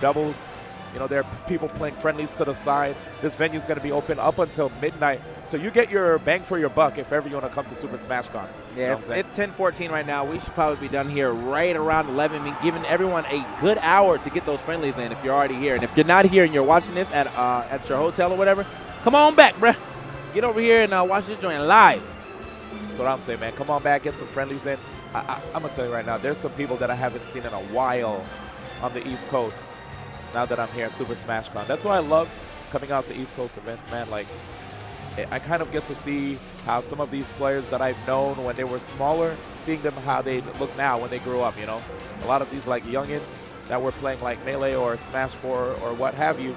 doubles. You know, there are people playing friendlies to the side. This venue is going to be open up until midnight. So you get your bang for your buck if ever you want to come to Super Smash Con. Yeah, it's 10:14 right now. We should probably be done here right around 11. I mean, giving everyone a good hour to get those friendlies in if you're already here. And if you're not here and you're watching this at your hotel or whatever, come on back, bruh. Get over here and watch this joint live. That's what I'm saying, man. Come on back, get some friendlies in. I'm going to tell you right now, there's some people that I haven't seen in a while on the East Coast now that I'm here at Super Smash Con. That's why I love coming out to East Coast events, man. Like, I kind of get to see how some of these players that I've known when they were smaller, seeing them how they look now when they grew up, you know. A lot of these, like, youngins that were playing, like, Melee or Smash 4 or what have you,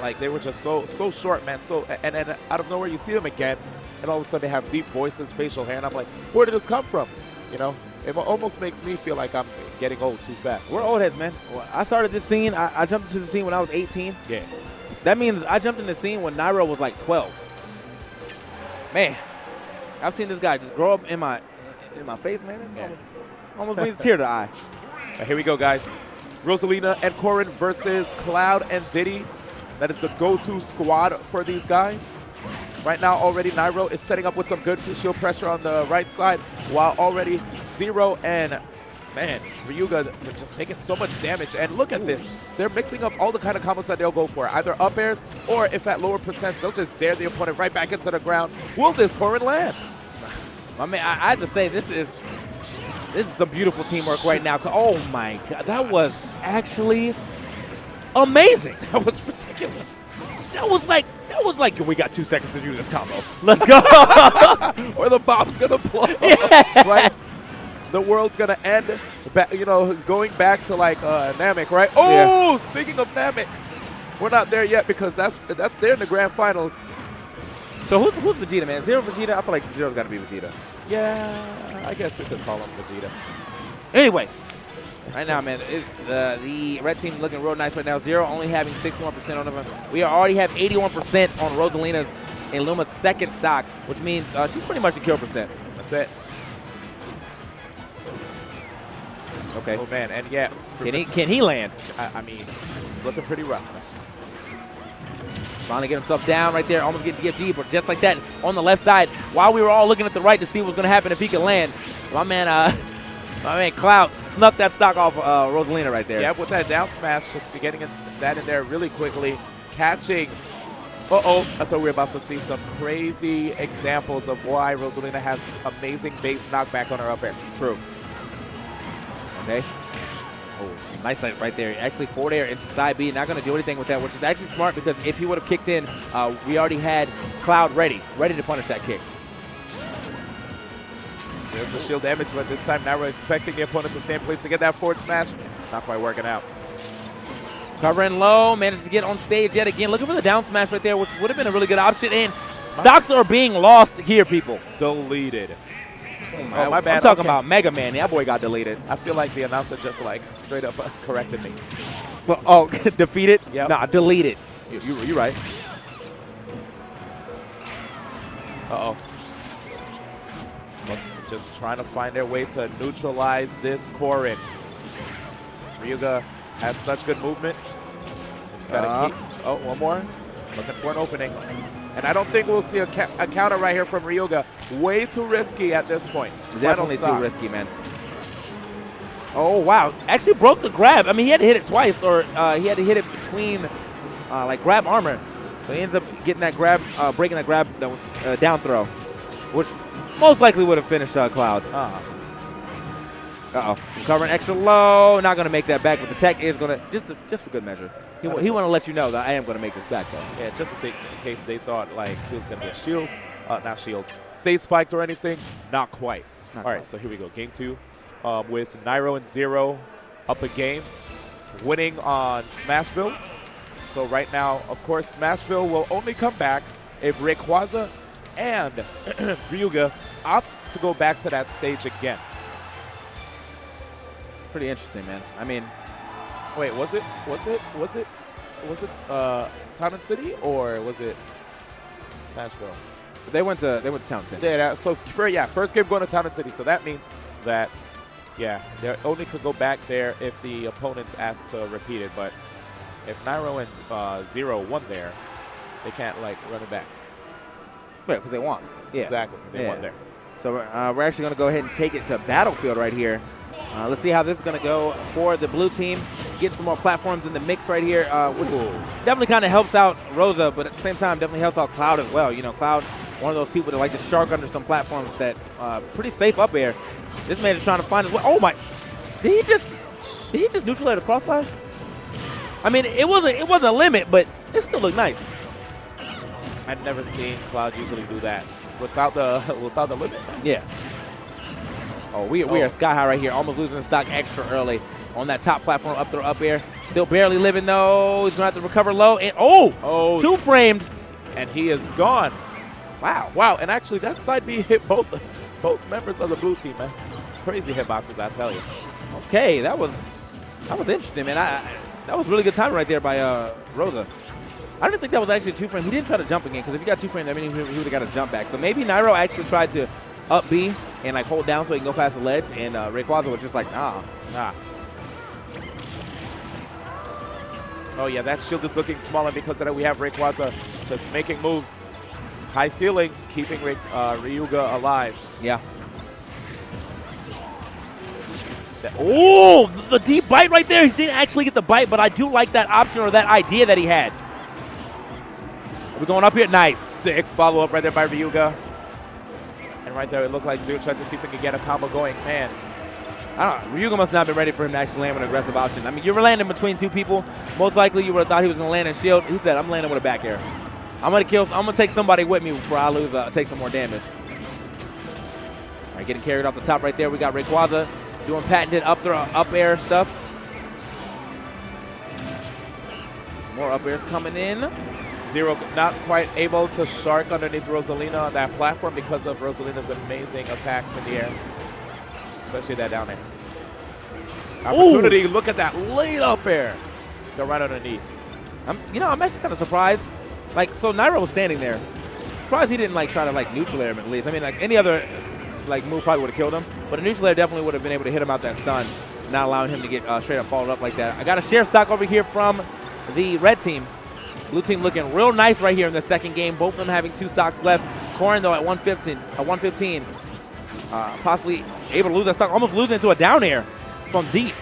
like, they were just so short, man. And out of nowhere, you see them again, and all of a sudden they have deep voices, facial hair, and I'm like, where did this come from, you know? It almost makes me feel like I'm getting old too fast. We're old heads, man. Well, I started this scene. I jumped into the scene when I was 18. Yeah. That means I jumped in the scene when Nairo was like 12. Man, I've seen this guy just grow up in my face, man. It's almost brings a tear to the eye. Right, here we go, guys. Rosalina and Corin versus Cloud and Diddy. That is the go-to squad for these guys. Right now, already Nairo is setting up with some good shield pressure on the right side, while already ZeRo and, man, Ryuga are just taking so much damage. And look at this. They're mixing up all the kind of combos that they'll go for, either up airs or if at lower percents, they'll just dare the opponent right back into the ground. Will this Corin land? I mean, I have to say, this is some beautiful teamwork right now. Oh, my God. That was actually amazing. That was ridiculous. That was like, we got 2 seconds to do this combo. Let's go. Or the bomb's going to blow. Yeah. Right? The world's going to end, you know, going back to, like, Namek, right? Oh, yeah. Speaking of Namek, we're not there yet because that's they're in the grand finals. So who's Vegeta, man? ZeRo Vegeta? I feel like ZeRo's got to be Vegeta. Yeah, I guess we could call him Vegeta. Anyway. Right now, man, the red team looking real nice right now. ZeRo only having 61% on them. We already have 81% on Rosalina's and Luma's second stock, which means she's pretty much a kill percent. That's it. Okay. Oh, man, and yeah. Can he land? I mean, it's looking pretty rough, man. Finally get himself down right there, almost get DFG, but just like that, on the left side, while we were all looking at the right to see what was going to happen if he could land, my man Cloud snuck that stock off Rosalina right there. Yeah, with that down smash, just getting that in there really quickly, catching. Uh-oh, I thought we were about to see some crazy examples of why Rosalina has amazing base knockback on her up air. True. Okay. Oh, nice right there. Actually, forward air into side B. Not going to do anything with that, which is actually smart because if he would have kicked in, we already had Cloud ready to punish that kick. There's the shield damage, but this time Nairo expecting the opponent to stay in place to get that forward smash. Not quite working out. Covering low, managed to get on stage yet again. Looking for the down smash right there, which would have been a really good option. And stocks are being lost here, people. Deleted. Oh, my bad. I'm talking about Mega Man. That boy got deleted. I feel like the announcer just like straight up corrected me. Well, oh, defeated? Yep. Nah, deleted. You're right. Uh-oh. Just trying to find their way to neutralize this Corin. Ryuga has such good movement. Just gotta keep. Oh, one more. Looking for an opening. And I don't think we'll see a counter right here from Ryuga. Way too risky at this point. Definitely too risky, man. Oh, wow. Actually broke the grab. I mean, he had to hit it twice, or he had to hit it between, like, grab armor. So he ends up getting that grab, breaking that grab down throw, which most likely would have finished Cloud. Uh-oh. Covering extra low. Not going to make that back, but the tech is going to, just for good measure. He want to let you know that I am going to make this back, though. Yeah, just in case they thought, like, he was going to get shields. Not shield. Stage spiked or anything. Not quite. All right, so here we go. Game 2 with Nairo and ZeRo up a game. Winning on Smashville. So right now, of course, Smashville will only come back if Rayquaza and Ryuga opt to go back to that stage again. It's pretty interesting, man. I mean, wait, was it Town City or was it Smashville? They went to Town City. Yeah, so first game going to Town City. So that means that Yeah, they only could go back there if the opponent's asked to repeat it. But if Nairo and ZeRo won there, they can't like run it back. Yeah, because they won. Yeah. Exactly, they won there. So we're actually going to go ahead and take it to Battlefield right here. Let's see how this is going to go for the blue team. Get some more platforms in the mix right here, which definitely kind of helps out Rosa, but at the same time definitely helps out Cloud as well. You know, Cloud, one of those people that like to shark under some platforms that pretty safe up air. This man is trying to find his way. Oh my! Did he just neutralize the cross slash? I mean, it wasn't a limit, but it still looked nice. I've never seen Cloud usually do that without the limit. Yeah. Oh, we are sky high right here. Almost losing the stock extra early on that top platform up there, up air. Still barely living though. He's gonna have to recover low. And two framed, and he is gone. Wow. And actually, that side B hit both members of the blue team, man. Crazy hitboxes, I tell you. Okay, that was interesting, man. That was really good timing right there by Rosa. I didn't think that was actually two frame. He didn't try to jump again, because if he got two frame, that means he would have got a jump back. So maybe Nairo actually tried to up B and like hold down so he can go past the ledge, and Rayquaza was just like, nah. Oh yeah, that shield is looking smaller because of that. We have Rayquaza just making moves. High ceilings, keeping Ryuga alive. Yeah. Oh, the deep bite right there. He didn't actually get the bite, but I do like that option or that idea that he had. Are we going up here? Nice. Sick follow-up right there by Ryuga. And right there, it looked like ZeRo tried to see if he could get a combo going. Man. I don't know. Ryuga must not have been ready for him to actually land with an aggressive option. I mean, you were landing between two people. Most likely, you would have thought he was going to land in shield. He said, I'm landing with a back air. I'm going to take somebody with me before I lose, take some more damage. All right, getting carried off the top right there. We got Rayquaza doing patented up air stuff. More up airs coming in. ZeRo not quite able to shark underneath Rosalina on that platform because of Rosalina's amazing attacks in the air. Especially that down air. Opportunity, look at that late up air. Go right underneath. I'm actually kind of surprised. Like, so Nairo was standing there. Surprised he didn't like try to like neutral air him at least. I mean, like any other like move probably would have killed him, but a neutral air definitely would have been able to hit him out that stun, not allowing him to get straight up followed up like that. I got a share stock over here from the red team. Blue team looking real nice right here in the second game. Both of them having 2 stocks left. Corrin though at 115, possibly able to lose that stock, almost losing into a down air from deep.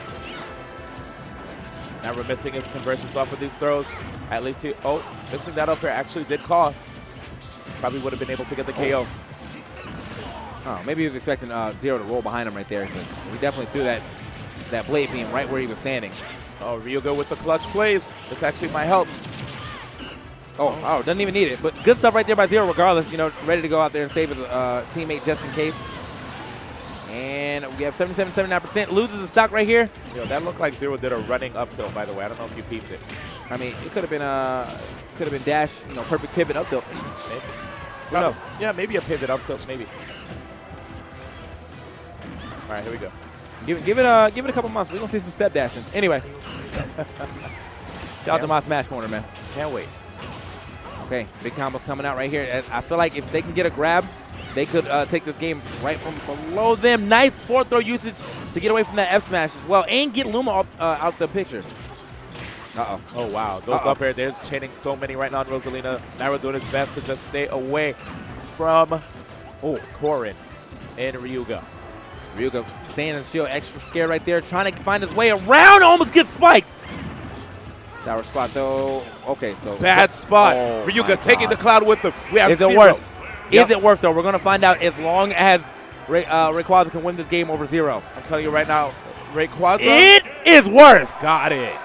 Now we're missing his conversions off of these throws. At least missing that up air actually did cost. Probably would have been able to get the KO. Oh, maybe he was expecting ZeRo to roll behind him right there. He definitely threw that blade beam right where he was standing. Oh, Ryuga with the clutch plays. This actually might help. Oh, doesn't even need it. But good stuff right there by ZeRo regardless. You know, ready to go out there and save his teammate just in case. And we have 77.79%. Loses the stock right here. Yo, that looked like ZeRo did a running up tilt, by the way. I don't know if you peeped it. I mean, it could have been dash, perfect pivot up tilt. Maybe. Who knows? Yeah, maybe a pivot up tilt, maybe. All right, here we go. Give it a couple months. We're gonna see some step dashing. Anyway, shout out to my Smash Corner, man. Can't wait. Okay, big combos coming out right here. I feel like if they can get a grab, they could take this game right from below them. Nice fourth throw usage to get away from that F smash as well, and get Luma out the picture. Oh, wow. Those up air, they're chaining so many right now on Rosalina. Nairo doing his best to just stay away from Corrin and Ryuga. Ryuga staying in the shield, extra scared right there, trying to find his way around, almost gets spiked. Sour spot though. Okay, so bad spot. Ryuga taking the Cloud with him. We have Is it worth? Is it worth though? We're gonna find out as long as Rayquaza can win this game over ZeRo. I'm telling you right now, Rayquaza. It is worth. Got it.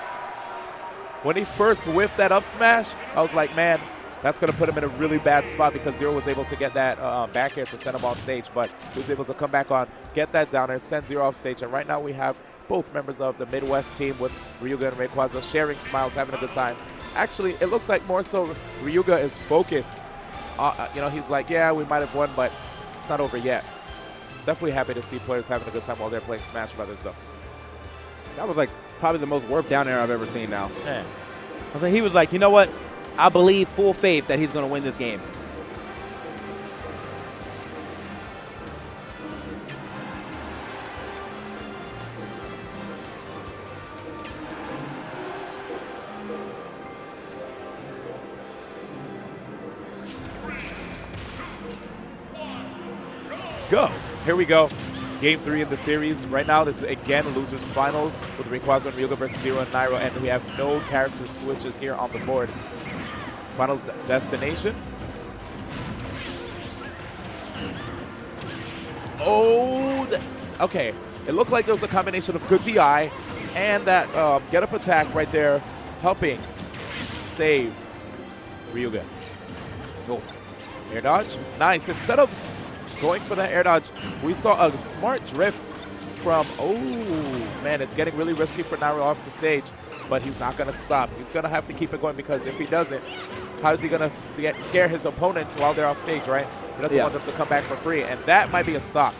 When he first whiffed that up smash, I was like, man, that's going to put him in a really bad spot because ZeRo was able to get that back air to send him off stage, but he was able to come back on, get that down air, send ZeRo off stage, and right now we have both members of the Midwest team with Ryuga and Rayquaza sharing smiles, having a good time. Actually, it looks like more so Ryuga is focused. He's like, yeah, we might have won, but it's not over yet. Definitely happy to see players having a good time while they're playing Smash Brothers, though. That was like probably the most worth down air I've ever seen now. Man. I was like, he was like, you know what? I believe full faith that he's going to win this game. go. Here we go. Game 3 of the series. Right now, this is again losers finals with Rayquaza and Ryuga versus ZeRo and Nairo, and we have no character switches here on the board. Final destination. Oh, okay. It looked like there was a combination of good DI and that get-up attack right there, helping save Ryuga. Oh, air dodge. Nice. Instead of going for that air dodge, we saw a smart drift from, oh, man, it's getting really risky for Nairo off the stage, but he's not going to stop. He's going to have to keep it going because if he doesn't, how is he going to scare his opponents while they're off stage, right? He doesn't want them to come back for free, and that might be a stock.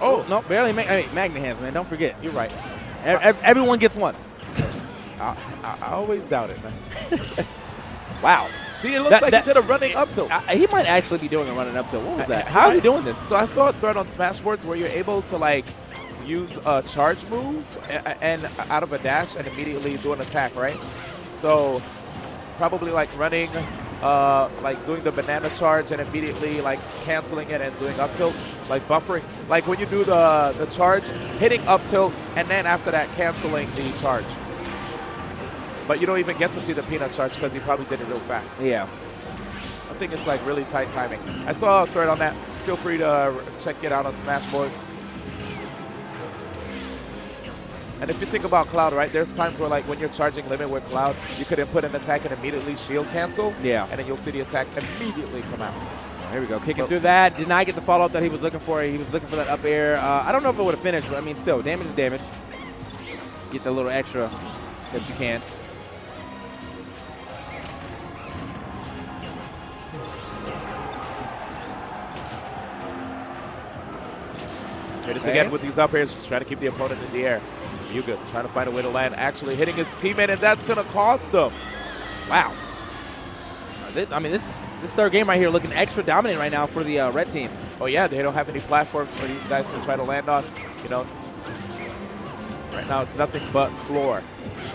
Oh, no, barely. Magnet hands, man. Don't forget. You're right. Everyone gets one. I always doubt it, man. Wow. See, it looks like he did a running up tilt. He might actually be doing a running up tilt. What was that? How is he doing this? So I saw a thread on Smashboards where you're able to, like, use a charge move and out of a dash and immediately do an attack, right? So probably, like, running, like, doing the banana charge and immediately, like, canceling it and doing up tilt, like, buffering. Like, when you do the charge, hitting up tilt, and then after that, canceling the charge. But you don't even get to see the peanut charge because he probably did it real fast. Yeah. I think it's like really tight timing. I saw a thread on that. Feel free to check it out on Smashboards. And if you think about Cloud, right, there's times where like when you're charging limit with Cloud, you could input an attack and immediately shield cancel. Yeah. And then you'll see the attack immediately come out. Here we go. Kicking through that. Did not get the follow-up that he was looking for. He was looking for that up air. I don't know if it would have finished, but I mean, still, damage is damage. Get the little extra that you can. Here it is again with these up airs, just trying to keep the opponent in the air. Ryuga trying to find a way to land, actually hitting his teammate, and that's going to cost him. Wow. I mean, this third game right here looking extra dominant right now for the red team. Oh, yeah, they don't have any platforms for these guys to try to land on. You know, right now it's nothing but floor.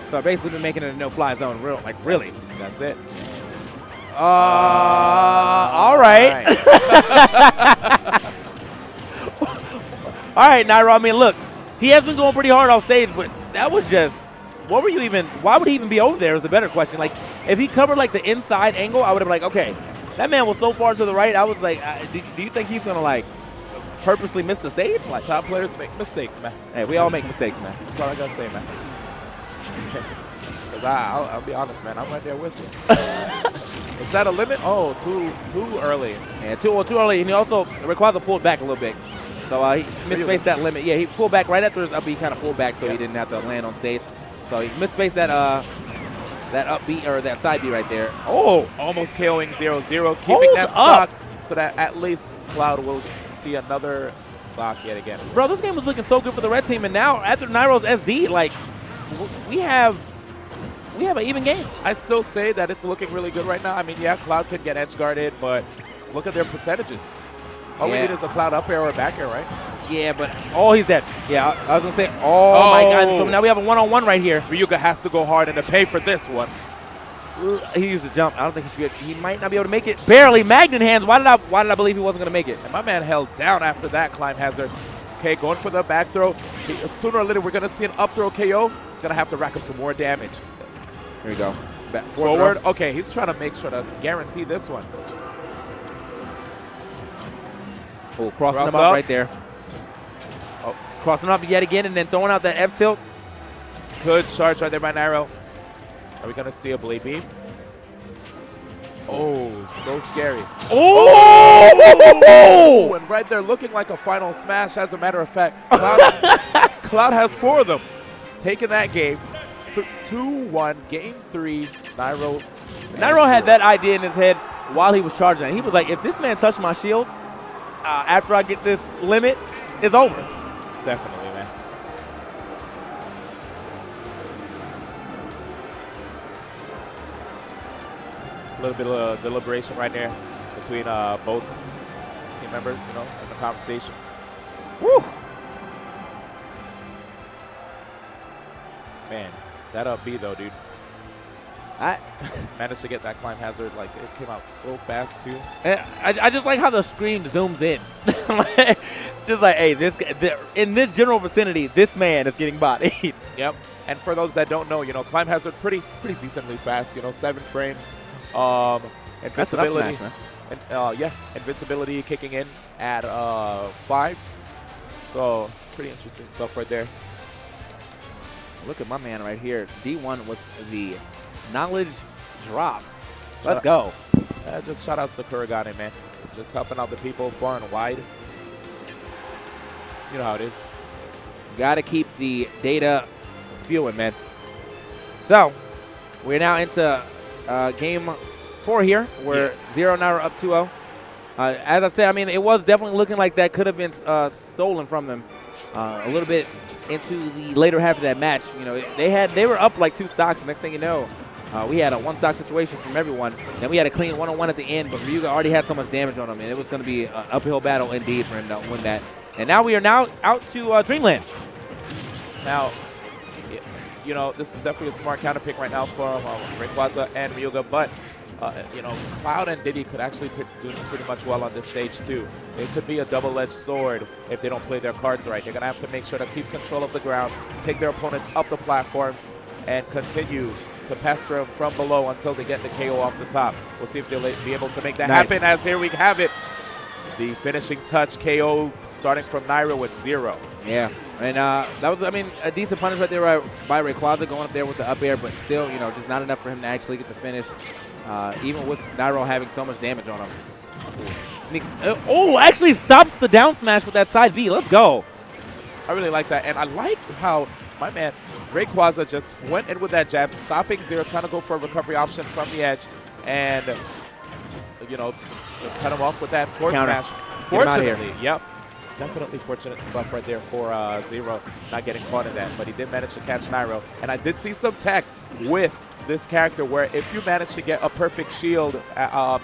So basically been making it a no-fly zone, really. That's it. All right. All right, Nairo. I mean, look, he has been going pretty hard off stage, but that was just, why would he even be over there is a better question. Like, if he covered, like, the inside angle, I would have been like, okay, that man was so far to the right, I was like, do you think he's going to, like, purposely miss the stage? Like, top players make mistakes, man. Hey, we all make mistakes, man. That's all I got to say, man. Because I'll be honest, man, I'm right there with you. Is that a limit? Oh, too early. Yeah, too early. And he also, Rayquaza pulled back a little bit. So he misspaced that limit. Yeah, he pulled back right after his up B, kind of pulled back so he didn't have to land on stage. So he misspaced that up B or that side B right there. Oh, almost KOing ZeRo, keeping that stock so that at least Cloud will see another stock yet again. Bro, this game was looking so good for the red team, and now after Nairo's SD, like we have an even game. I still say that it's looking really good right now. I mean, yeah, Cloud can get edge guarded, but look at their percentages. All we need is a Cloud up air or a back air, right? Yeah, but he's dead. Yeah, I was gonna say, oh my God. So now we have a one-on-one right here. Ryuga has to go hard and to pay for this one. He used a jump. I don't think he should he might not be able to make it. Barely. Magnet hands. Why did I believe he wasn't gonna make it? And my man held down after that climb hazard. Okay, going for the back throw. Sooner or later, we're gonna see an up throw KO. He's gonna have to rack up some more damage. Here we go. Back forward. Okay, he's trying to make sure to guarantee this one. Oh, crossing him up right there. Oh, crossing up yet again and then throwing out that F tilt. Good charge right there by Nairo. Are we going to see a blade beam? Oh, so scary. Oh! And right there looking like a final smash. As a matter of fact, Cloud has 4 of them. Taking that game. 2-1, game 3, Nairo. Nairo had that idea in his head while he was charging it. He was like, if this man touched my shield, after I get this limit, it's over. Definitely, man. A little bit of deliberation right there between both team members, you know, in the conversation. Woo! Man, that up B though, dude. I managed to get that climb hazard. Like, it came out so fast, too. I just like how the screen zooms in. Just like, hey, in this general vicinity, this man is getting bodied. Yep. And for those that don't know, you know, climb hazard pretty decently fast. You know, 7 frames. Invincibility. Smash, man. And, yeah, invincibility kicking in at 5. So pretty interesting stuff right there. Look at my man right here, D1 with the knowledge drop. Let's go. Just shout outs to Kuragane, man. Just helping out the people far and wide. You know how it is. Got to keep the data spewing, man. So we're now into game 4 here, where ZeRo Nairo up 2-0. As I said, I mean, it was definitely looking like that could have been stolen from them a little bit into the later half of that match. You know, they were up like 2 stocks. The next thing you know, we had a 1-stock situation from everyone. Then we had a clean 1-on-1 at the end, but Ryuga already had so much damage on him, and it was going to be an uphill battle indeed for him to win that. And now we are out to Dreamland. Now, you know, this is definitely a smart counter pick right now from Rayquaza and Ryuga, but you know, Cloud and Diddy could actually do pretty much well on this stage too. It could be a double-edged sword if they don't play their cards right. They're going to have to make sure to keep control of the ground, take their opponents up the platforms, and continue to pester them from below until they get the KO off the top. We'll see if they'll be able to make that happen, as here we have it. The finishing touch KO starting from Nairo with ZeRo. Yeah, and that was, I mean, a decent punish right there by Rayquaza going up there with the up air, but still, you know, just not enough for him to actually get the finish. Even with Nairo having so much damage on him. Sneaks. Actually stops the down smash with that side B. Let's go. I really like that. And I like how my man Rayquaza just went in with that jab, stopping ZeRo, trying to go for a recovery option from the edge. And, you know, just cut him off with that forward smash. Fortunately, yep. Definitely fortunate stuff right there for ZeRo not getting caught in that. But he did manage to catch Nairo. And I did see some tech with this character where if you manage to get a perfect shield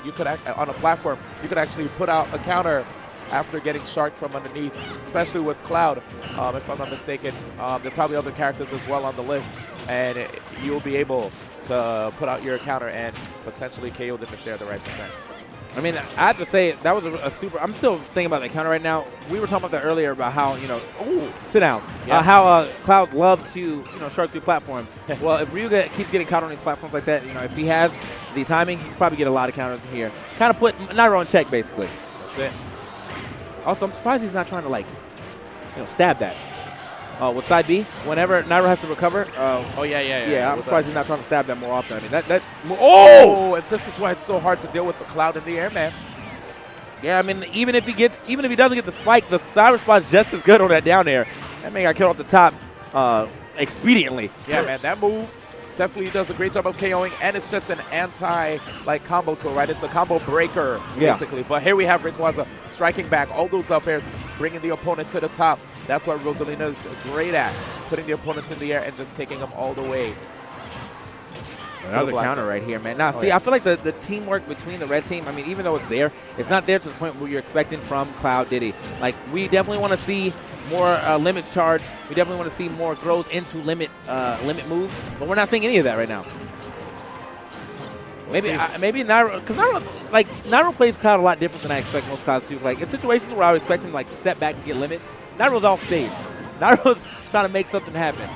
you could on a platform, you could actually put out a counter after getting sharked from underneath, especially with Cloud. If I'm not mistaken, there are probably other characters as well on the list, and you'll be able to put out your counter and potentially KO them if they're the right percent. I mean, I have to say, that was a super – I'm still thinking about that counter right now. We were talking about that earlier about how, you know – sit down. Yeah. How Clouds love to, you know, shark through platforms. Well, if Ryuga keeps getting caught on these platforms like that, you know, if he has the timing, he can probably get a lot of counters in here. Kind of put Nairo in check, basically. That's it. Also, I'm surprised he's not trying to, like, you know, stab that. With side B, whenever Nairo has to recover. Yeah, I'm surprised he's not trying to stab that more often. I mean, that's more, and this is why it's so hard to deal with the Cloud in the air, man. Yeah, I mean, even if he doesn't get the spike, the side response just as good on that down air. That man got killed off the top expediently. Yeah, man, that move definitely does a great job of KOing, and it's just an combo tool, right? It's a combo breaker, basically. Yeah. But here we have Rayquaza striking back all those up airs, bringing the opponent to the top. That's what Rosalina is great at, putting the opponents in the air and just taking them all the way. Another counter right here, man. Now, see, I feel like the teamwork between the red team, I mean, even though it's there, it's not there to the point where you're expecting from Cloud Diddy. Like, we definitely want to see more limits charge. We definitely want to see more throws into limit moves, but we're not seeing any of that right now. Maybe Nairo, because Nairo plays Cloud a lot different than I expect most Clouds to. Like, in situations where I would expect him to, like, step back and get limit, Nairo's off stage. Nairo's trying to make something happen.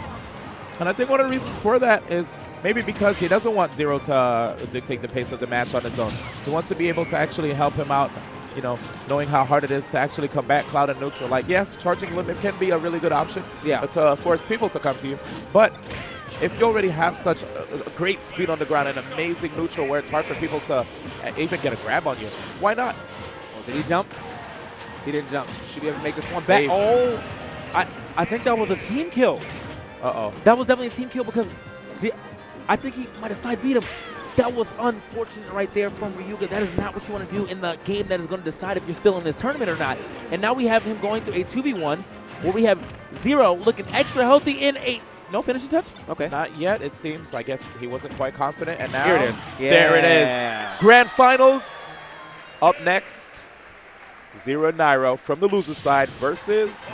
And I think one of the reasons for that is maybe because he doesn't want ZeRo to dictate the pace of the match on his own. He wants to be able to actually help him out, you know, knowing how hard it is to actually combat Cloud and neutral. Like, yes, charging limit can be a really good option to force people to come to you. But if you already have such a great speed on the ground and amazing neutral where it's hard for people to even get a grab on you, why not? Oh, did he jump? He didn't jump. Should he ever make this one back? Oh, I think that was a team kill. Uh-oh. That was definitely a team kill because, see, I think he might have side beat him. That was unfortunate right there from Ryuga. That is not what you want to do in the game that is going to decide if you're still in this tournament or not. And now we have him going through a 2v1 where we have ZeRo looking extra healthy in a no finishing touch? Okay. Not yet, it seems. I guess he wasn't quite confident. And now, here it is. Yeah. There it is. Grand Finals. Up next, ZeRo Nairo from the loser side versus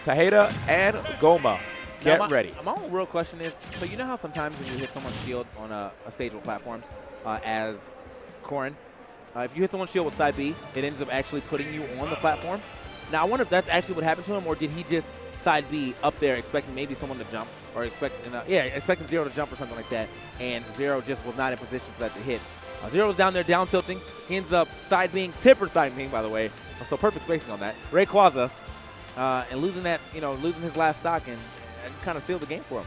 Taheda and Goma. Get ready. My own real question is, so you know how sometimes when you hit someone's shield on a stage with platforms, as Corrin, if you hit someone's shield with side B, it ends up actually putting you on the platform. Now, I wonder if that's actually what happened to him, or did he just side B up there expecting maybe someone to jump, or expecting ZeRo to jump or something like that, and ZeRo just was not in position for that to hit. ZeRo's down there down tilting. He ends up side being, tipper side being, by the way. So perfect spacing on that. Rayquaza, and losing that, losing his last stock, and that just kind of sealed the game for him.